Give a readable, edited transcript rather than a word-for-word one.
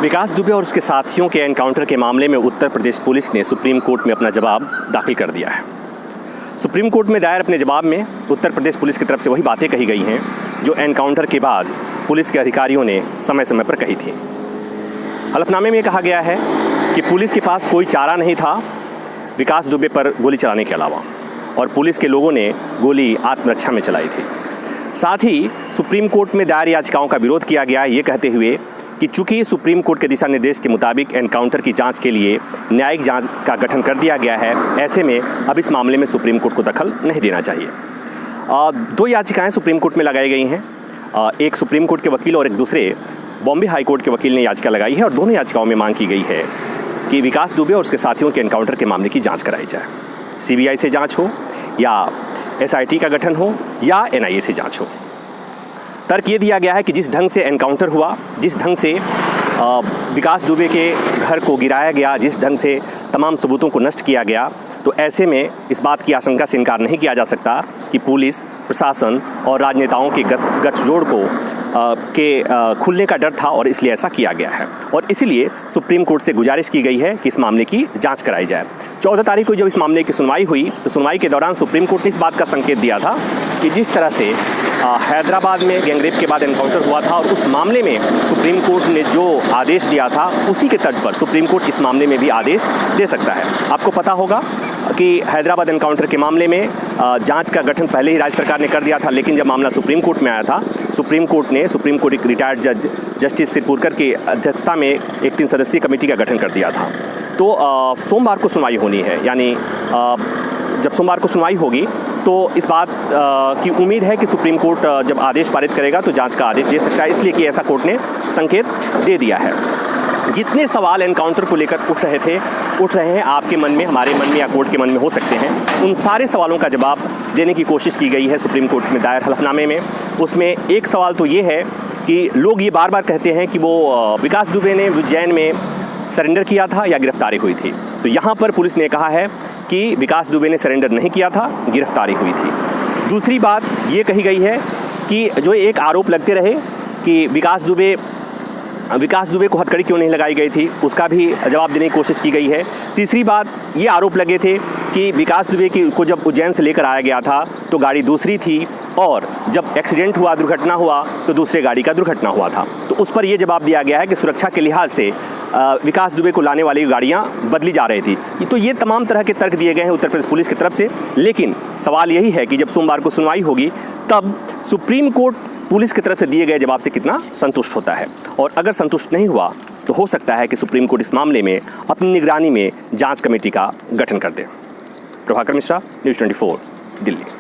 विकास दुबे और उसके साथियों के एनकाउंटर के मामले में उत्तर प्रदेश पुलिस ने सुप्रीम कोर्ट में अपना जवाब दाखिल कर दिया है। सुप्रीम कोर्ट में दायर अपने जवाब में उत्तर प्रदेश पुलिस की तरफ से वही बातें कही गई हैं जो एनकाउंटर के बाद पुलिस के अधिकारियों ने समय समय पर कही थी। हलफनामे में कहा गया है कि पुलिस के पास कोई चारा नहीं था विकास दुबे पर गोली चलाने के अलावा, और पुलिस के लोगों ने गोली आत्मरक्षा में चलाई थी। साथ ही सुप्रीम कोर्ट में दायर याचिकाओं का विरोध किया गया ये कहते हुए कि चूंकि सुप्रीम कोर्ट के दिशा निर्देश के मुताबिक एनकाउंटर की जांच के लिए न्यायिक जांच का गठन कर दिया गया है, ऐसे में अब इस मामले में सुप्रीम कोर्ट को दखल नहीं देना चाहिए। दो याचिकाएं सुप्रीम कोर्ट में लगाई गई हैं। एक सुप्रीम कोर्ट के वकील और एक दूसरे बॉम्बे हाई कोर्ट के वकील ने याचिका लगाई है, और दोनों याचिकाओं में मांग की गई है कि विकास दुबे और उसके साथियों के एनकाउंटर के मामले की जाँच कराई जाए। CBI से जाँच हो या SIT का गठन हो या NIA से जाँच हो। तर्क ये दिया गया है कि जिस ढंग से एनकाउंटर हुआ, जिस ढंग से विकास दुबे के घर को गिराया गया, जिस ढंग से तमाम सबूतों को नष्ट किया गया, तो ऐसे में इस बात की आशंका से इनकार नहीं किया जा सकता कि पुलिस प्रशासन और राजनेताओं के गठजोड़ को खुलने का डर था और इसलिए ऐसा किया गया है। और इसीलिए सुप्रीम कोर्ट से गुजारिश की गई है कि इस मामले की जांच कराई जाए। 14 तारीख को जब इस मामले की सुनवाई हुई तो सुनवाई के दौरान सुप्रीम कोर्ट ने इस बात का संकेत दिया था कि जिस तरह से हैदराबाद में गैंगरेप के बाद एनकाउंटर हुआ था और उस मामले में सुप्रीम कोर्ट ने जो आदेश दिया था उसी के तर्ज पर सुप्रीम कोर्ट इस मामले में भी आदेश दे सकता है। आपको पता होगा कि हैदराबाद एनकाउंटर के मामले में जांच का गठन पहले ही राज्य सरकार ने कर दिया था, लेकिन जब मामला सुप्रीम कोर्ट में आया था, सुप्रीम कोर्ट एक रिटायर्ड जज जस्टिस सिरपुरकर की अध्यक्षता में एक 3 सदस्यीय कमेटी का गठन कर दिया था। तो सोमवार को सुनवाई होनी है, यानी जब सोमवार को सुनवाई होगी तो इस बात की उम्मीद है कि सुप्रीम कोर्ट जब आदेश पारित करेगा तो जांच का आदेश दे सकता है, इसलिए कि ऐसा कोर्ट ने संकेत दे दिया है। जितने सवाल एनकाउंटर को लेकर उठ रहे हैं आपके मन में, हमारे मन में या कोर्ट के मन में हो सकते हैं, उन सारे सवालों का जवाब देने की कोशिश की गई है सुप्रीम कोर्ट में दायर हलफनामे में। उसमें एक सवाल तो ये है कि लोग ये बार बार कहते हैं कि वो विकास दुबे ने उज्जैन में सरेंडर किया था या गिरफ्तारी हुई थी। तो यहाँ पर पुलिस ने कहा है कि विकास दुबे ने सरेंडर नहीं किया था, गिरफ्तारी हुई थी। दूसरी बात ये कही गई है कि जो एक आरोप लगते रहे कि विकास दुबे को हथकड़ी क्यों नहीं लगाई गई थी, उसका भी जवाब देने की कोशिश की गई है। तीसरी बात ये आरोप लगे थे कि विकास दुबे को जब उज्जैन से लेकर आया गया था तो गाड़ी दूसरी थी, और जब एक्सीडेंट हुआ, दुर्घटना हुआ, तो दूसरे गाड़ी का दुर्घटना हुआ था। तो उस पर यह जवाब दिया गया है कि सुरक्षा के लिहाज से विकास दुबे को लाने वाली गाड़ियां बदली जा रही थी। तो ये तमाम तरह के तर्क दिए गए हैं उत्तर प्रदेश पुलिस की तरफ से, लेकिन सवाल यही है कि जब सोमवार को सुनवाई होगी तब सुप्रीम कोर्ट पुलिस की तरफ से दिए गए जवाब से कितना संतुष्ट होता है, और अगर संतुष्ट नहीं हुआ तो हो सकता है कि सुप्रीम कोर्ट इस मामले में अपनी निगरानी में जांच कमेटी का गठन कर दे। प्रभाकर मिश्रा, न्यूज़ 24, दिल्ली।